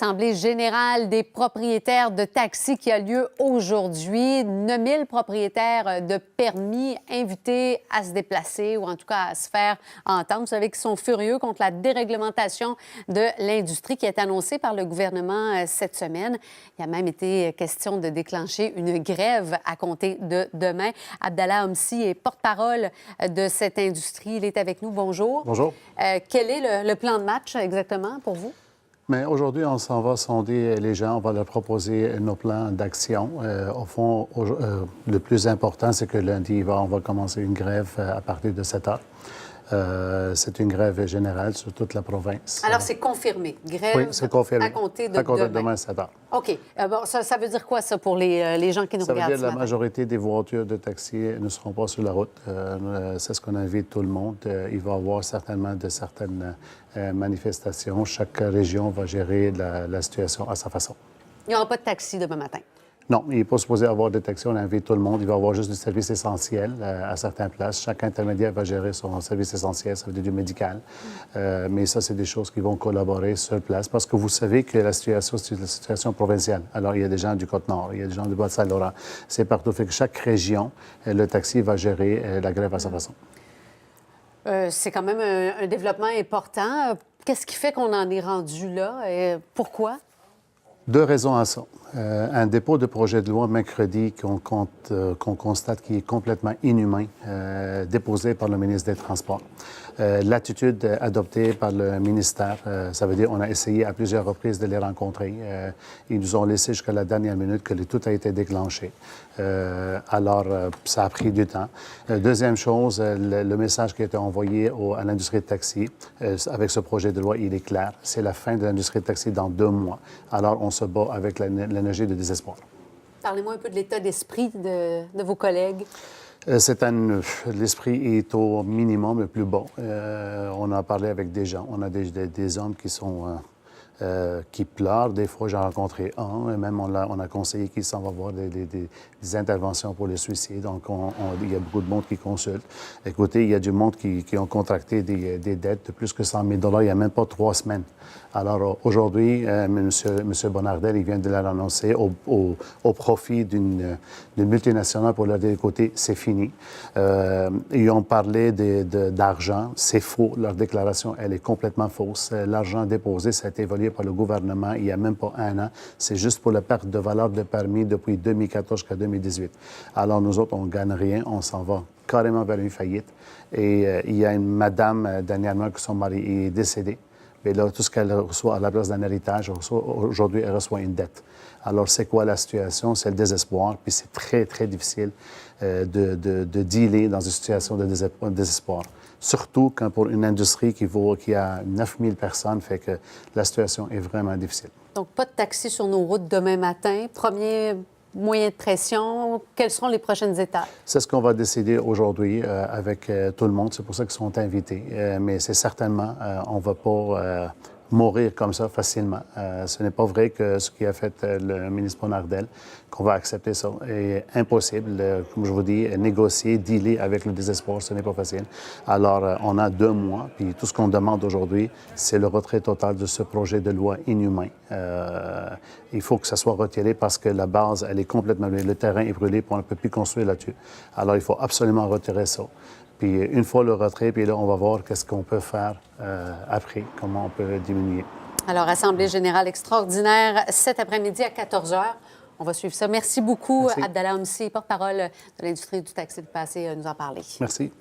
Assemblée générale des propriétaires de taxis qui a lieu aujourd'hui. 9000 propriétaires de permis invités à se déplacer ou en tout cas à se faire entendre. Vous savez qu'ils sont furieux contre la déréglementation de l'industrie qui est annoncée par le gouvernement cette semaine. Il a même été question de déclencher une grève à compter de demain. Abdallah Homsi est porte-parole de cette industrie. Il est avec nous. Bonjour. Bonjour. Quel est le plan de match exactement pour vous? Mais aujourd'hui, on s'en va sonder les gens, on va leur proposer nos plans d'action. Au fond, le plus important, c'est que lundi, on va commencer une grève à partir de 7 heures. C'est une grève générale sur toute la province. Alors, c'est confirmé. Grève oui, c'est confirmé. à compter de demain. 7 heures. OK. Bon, ça veut dire quoi, ça, pour les gens qui nous regardent? Ça veut dire que que la majorité des voitures de taxi ne seront pas sur la route. C'est ce qu'on invite tout le monde. Il va y avoir certainement de certaines manifestations. Chaque région va gérer la situation à sa façon. Il n'y aura pas de taxi demain matin? Non, il n'est pas supposé avoir de taxi. On invite tout le monde. Il va y avoir juste du service essentiel à certaines places. Chaque intermédiaire va gérer son service essentiel, ça veut dire du médical. Mais ça, c'est des choses qui vont collaborer sur place parce que vous savez que la situation, c'est la situation provinciale. Alors, il y a des gens du Côte-Nord, il y a des gens du Bas-Saint-Laurent. C'est partout. Fait que chaque région, le taxi va gérer la grève à sa façon. C'est quand même un développement important. Qu'est-ce qui fait qu'on en est rendu là? Et pourquoi? Deux raisons à ça. Un dépôt de projet de loi mercredi qu'on constate qui est complètement inhumain, déposé par le ministre des Transports. L'attitude adoptée par le ministère, ça veut dire qu'on a essayé à plusieurs reprises de les rencontrer. Ils nous ont laissé jusqu'à la dernière minute que tout a été déclenché. Alors, ça a pris du temps. Deuxième chose, le message qui a été envoyé à l'industrie de taxi, avec ce projet de loi, il est clair. C'est la fin de l'industrie de taxi dans 2 mois. Alors, on se bat avec l'énergie de désespoir. Parlez-moi un peu de l'état d'esprit de vos collègues. L'esprit est au minimum le plus bas. On a parlé avec des gens. On a des hommes qui pleurent. Des fois, j'en ai rencontré un. Et même, on a conseillé qu'il s'en va voir des interventions pour le suicide. Donc, il y a beaucoup de monde qui consulte. Écoutez, il y a du monde qui ont contracté des dettes de plus que 100 000 $. Il n'y a même pas 3 semaines. Alors, aujourd'hui, M. Bonnardel, il vient de l'annoncer au profit d'une multinationale pour leur dire, écoutez, c'est fini. Ils ont parlé d'argent. C'est faux. Leur déclaration, elle est complètement fausse. L'argent déposé, ça a été volé par le gouvernement il n'y a même pas 1 an. C'est juste pour la perte de valeur de permis depuis 2014 jusqu'à 2018. Alors, nous autres, on ne gagne rien. On s'en va carrément vers une faillite. Et il y a une madame, dernièrement, que son mari est décédé. Mais là, tout ce qu'elle reçoit à la place d'un héritage, aujourd'hui, elle reçoit une dette. Alors, c'est quoi la situation? C'est le désespoir. Puis c'est très, très difficile de dealer dans une situation de désespoir. Surtout quand pour une industrie qui a 9000 personnes, fait que la situation est vraiment difficile. Donc, pas de taxi sur nos routes demain matin. Premier moyen de pression. Quelles seront les prochaines étapes? C'est ce qu'on va décider aujourd'hui avec tout le monde. C'est pour ça qu'ils sont invités. Mais c'est certainement, on ne va pas mourir comme ça facilement. Ce n'est pas vrai que ce qu'a fait le ministre Bonnardel, qu'on va accepter ça. C'est impossible, comme je vous dis, négocier, dealer avec le désespoir, ce n'est pas facile. Alors, on a 2 mois, puis tout ce qu'on demande aujourd'hui, c'est le retrait total de ce projet de loi inhumain. Il faut que ça soit retiré parce que la base, elle est complètement brûlée. Le terrain est brûlé, puis on ne peut plus construire là-dessus. Alors, il faut absolument retirer ça. Puis une fois le retrait, puis là, on va voir qu'est-ce qu'on peut faire après, comment on peut diminuer. Alors, Assemblée générale extraordinaire cet après-midi à 14 h. On va suivre ça. Merci beaucoup, Abdallah Homsi, porte-parole de l'industrie du taxi, de passer nous en parler. Merci.